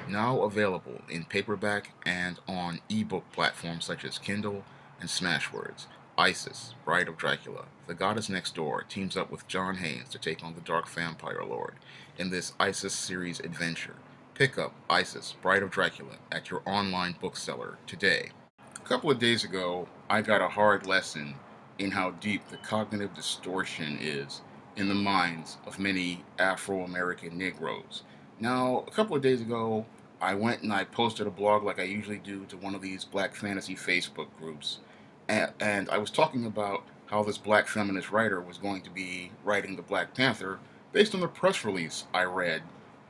Now available in paperback and on ebook platforms such as Kindle and Smashwords. Isis, Bride of Dracula. The Goddess Next Door teams up with John Haynes to take on the Dark Vampire Lord in this Isis series adventure. Pick up Isis, Bride of Dracula at your online bookseller today. A couple of days ago, I got a hard lesson in how deep the cognitive distortion is in the minds of many Afro American Negroes. Now, a couple of days ago, I went and I posted a blog like I usually do to one of these black fantasy Facebook groups. And I was talking about how this black feminist writer was going to be writing the Black Panther based on the press release I read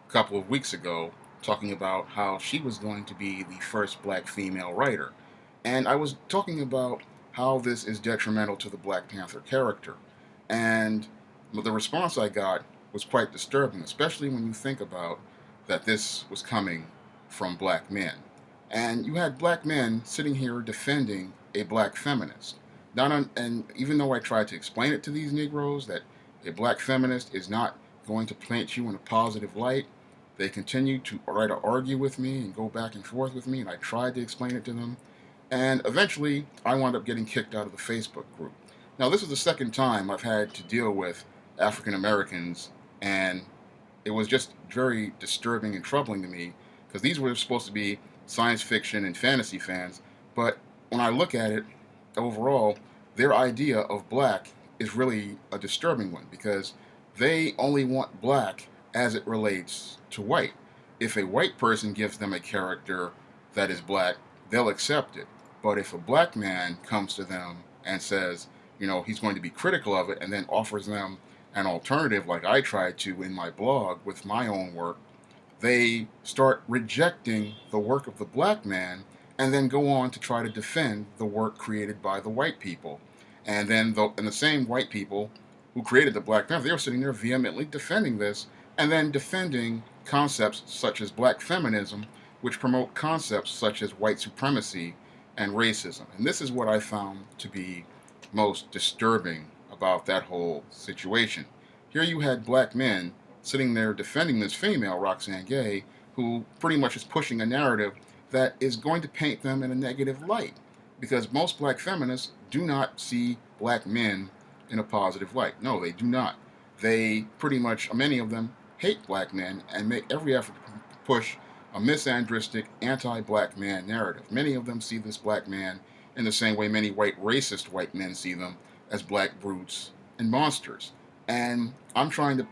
a couple of weeks ago, talking about how she was going to be the first black female writer. And I was talking about how this is detrimental to the Black Panther character. And the response I got was quite disturbing, especially when you think about that this was coming from black men. And you had black men sitting here defending a black feminist. And even though I tried to explain it to these Negroes that a black feminist is not going to paint you in a positive light, they continued to try to argue with me and go back and forth with me, and I tried to explain it to them. And eventually, I wound up getting kicked out of the Facebook group. Now, this is the second time I've had to deal with African Americans, and it was just very disturbing and troubling to me because these were supposed to be science fiction and fantasy fans. But when I look at it overall, their idea of black is really a disturbing one because they only want black as it relates to white. If a white person gives them a character that is black, they'll accept it. But if a black man comes to them and says, he's going to be critical of it and then offers them an alternative, like I tried to in my blog with my own work, they start rejecting the work of the black man and then go on to try to defend the work created by the white people. And then the same white people who created the Black Panther, they were sitting there vehemently defending this and then defending concepts such as black feminism, which promote concepts such as white supremacy and racism. And this is what I found to be most disturbing about that whole situation. Here you had black men sitting there defending this female, Roxane Gay, who pretty much is pushing a narrative that is going to paint them in a negative light. Because most black feminists do not see black men in a positive light. No, they do not. They pretty much, many of them, hate black men and make every effort to push a misandristic, anti-black man narrative. Many of them see this black man in the same way many racist white men see them, as black brutes and monsters. And I'm trying to,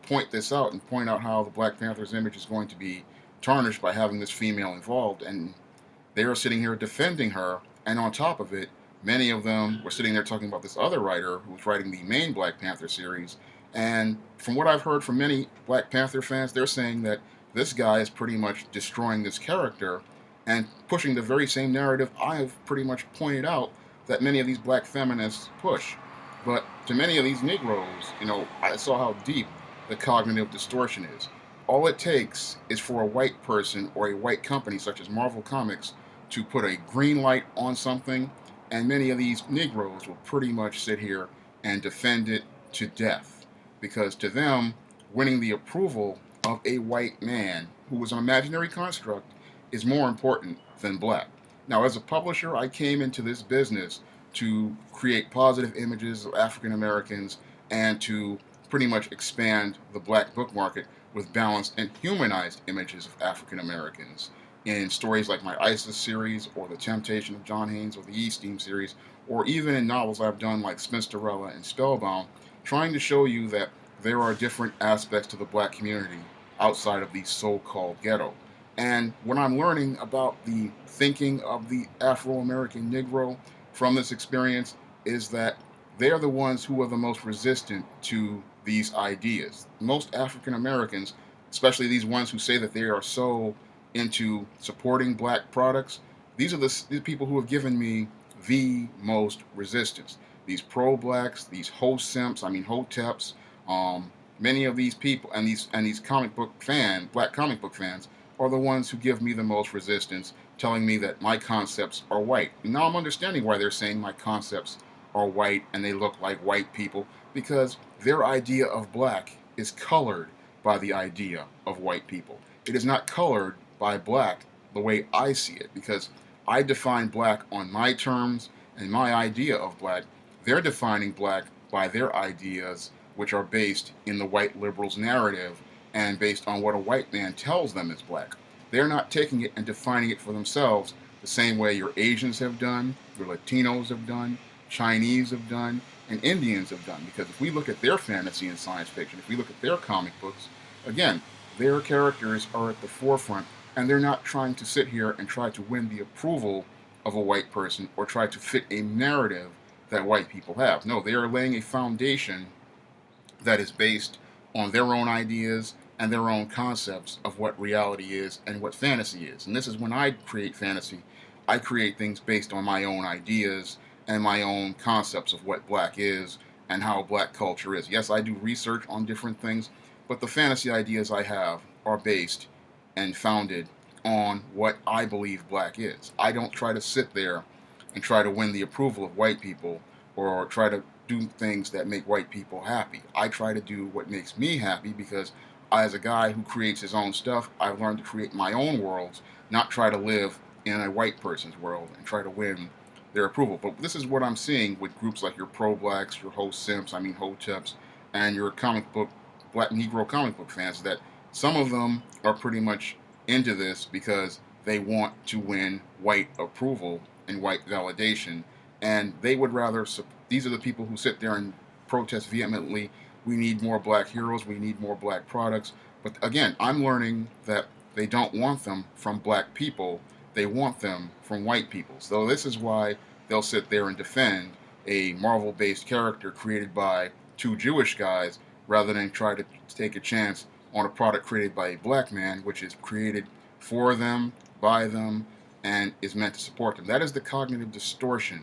point this out and point out how the Black Panther's image is going to be tarnished by having this female involved. And they are sitting here defending her. And on top of it, many of them were sitting there talking about this other writer who was writing the main Black Panther series. And from what I've heard from many Black Panther fans, they're saying that this guy is pretty much destroying this character and pushing the very same narrative I've pretty much pointed out that many of these black feminists push. But to many of these Negroes, I saw how deep the cognitive distortion is. All it takes is for a white person or a white company such as Marvel Comics to put a green light on something, and many of these Negroes will pretty much sit here and defend it to death. Because to them, winning the approval of a white man who was an imaginary construct is more important than black. Now, as a publisher, I came into this business to create positive images of African Americans and to pretty much expand the black book market with balanced and humanized images of African Americans in stories like my ISIS series or The Temptation of John Haynes or the E-Steam series, or even in novels I've done like Spinsterella and Spellbound, trying to show you that there are different aspects to the black community outside of the so-called ghetto. And when I'm learning about the thinking of the Afro-American Negro from this experience is that they're the ones who are the most resistant to these ideas. Most African Americans, especially these ones who say that they are so into supporting black products, these are the people who have given me the most resistance. These pro-blacks, these hoteps, many of these people and these black comic book fans, are the ones who give me the most resistance, telling me that my concepts are white. Now I'm understanding why they're saying my concepts are white and they look like white people, because their idea of black is colored by the idea of white people. It is not colored by black the way I see it, because I define black on my terms and my idea of black. They're defining black by their ideas, which are based in the white liberals' narrative and based on what a white man tells them is black. They're not taking it and defining it for themselves the same way your Asians have done, your Latinos have done, Chinese have done, and Indians have done. Because if we look at their fantasy and science fiction, if we look at their comic books, again, their characters are at the forefront, and they're not trying to sit here and try to win the approval of a white person or try to fit a narrative that white people have. No, they are laying a foundation that is based on their own ideas and their own concepts of what reality is and what fantasy is. And this is when I create fantasy, I create things based on my own ideas and my own concepts of what black is and how black culture is. Yes, I do research on different things, but the fantasy ideas I have are based and founded on what I believe black is. I don't try to sit there and try to win the approval of white people or try to do things that make white people happy. I try to do what makes me happy, because as a guy who creates his own stuff, I've learned to create my own worlds, not try to live in a white person's world and try to win their approval. But this is what I'm seeing with groups like your pro-blacks, your ho-simps, hoteps, and your comic book, black Negro comic book fans, that some of them are pretty much into this because they want to win white approval and white validation, and they would rather, these are the people who sit there and protest vehemently, we need more black heroes, we need more black products. But again, I'm learning that they don't want them from black people, they want them from white people. So this is why they'll sit there and defend a Marvel-based character created by two Jewish guys rather than try to take a chance on a product created by a black man, which is created for them, by them, and is meant to support them. That is the cognitive distortion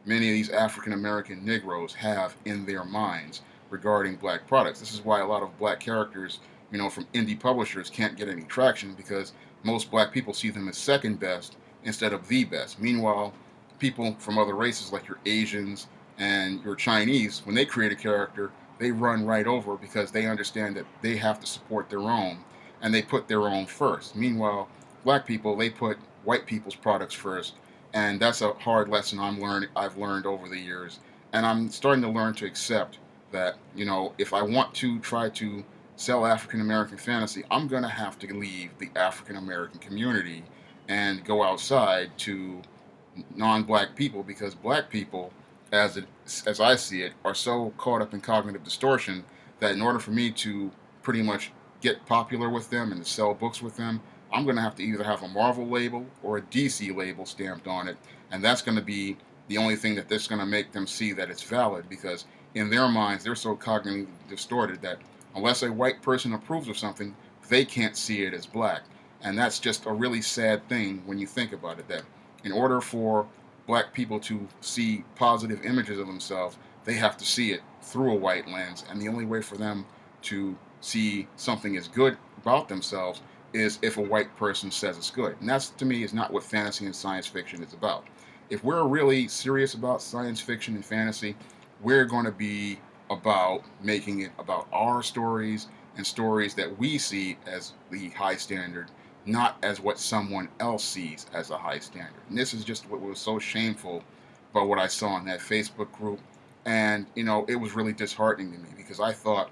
many of these African American Negroes have in their minds regarding black products. This is why a lot of black characters, from indie publishers can't get any traction, because most black people see them as second best instead of the best. Meanwhile, people from other races like your Asians and your Chinese, when they create a character, they run right over because they understand that they have to support their own and they put their own first. Meanwhile, black people, they put white people's products first, and that's a hard lesson I've learned over the years, and I'm starting to learn to accept that, if I want to try to sell African American fantasy, I'm going to have to leave the African American community and go outside to non-black people, because black people, as I see it, are so caught up in cognitive distortion that in order for me to pretty much get popular with them and to sell books with them, I'm going to have to either have a Marvel label or a DC label stamped on it, and that's going to be the only thing that's going to make them see that it's valid, because in their minds, they're so cognitively distorted that unless a white person approves of something, they can't see it as black. And that's just a really sad thing when you think about it, that in order for black people to see positive images of themselves, they have to see it through a white lens, and the only way for them to see something as good about themselves is if a white person says it's good. And that's, to me, is not what fantasy and science fiction is about. If we're really serious about science fiction and fantasy, we're going to be about making it about our stories and stories that we see as the high standard, not as what someone else sees as a high standard. And this is just what was so shameful about what I saw in that Facebook group. And, it was really disheartening to me, because I thought,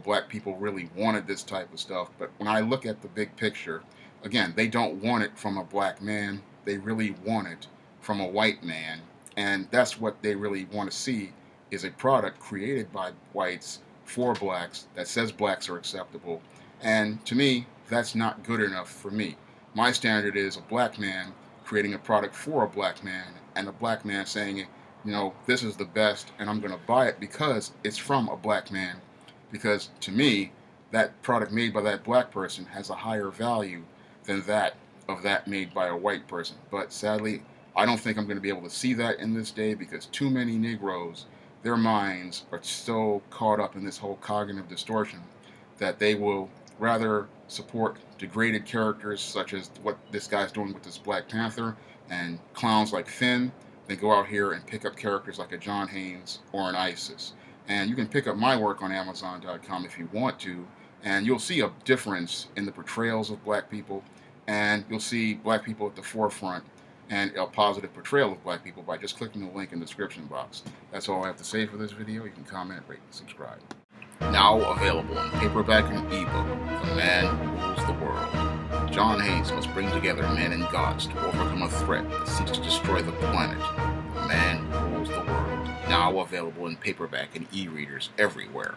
black people really wanted this type of stuff. But when I look at the big picture, again, they don't want it from a black man. They really want it from a white man. And that's what they really want to see, is a product created by whites for blacks that says blacks are acceptable. And to me, that's not good enough for me. My standard is a black man creating a product for a black man, and a black man saying, this is the best, and I'm going to buy it because it's from a black man. Because to me, that product made by that black person has a higher value than that made by a white person. But sadly, I don't think I'm going to be able to see that in this day, because too many Negroes, their minds are so caught up in this whole cognitive distortion that they will rather support degraded characters such as what this guy's doing with this Black Panther and clowns like Finn than go out here and pick up characters like a John Haynes or an Isis. And you can pick up my work on Amazon.com if you want to, and you'll see a difference in the portrayals of black people and you'll see black people at the forefront and a positive portrayal of black people by just clicking the link in the description box. That's all I have to say for this video. You can comment, rate, and subscribe. Now available in paperback and ebook, The Man Who Rules the World. John Haynes must bring together men and gods to overcome a threat that seeks to destroy the planet. The Man Who Rules the World. Now available in paperback and e-readers everywhere.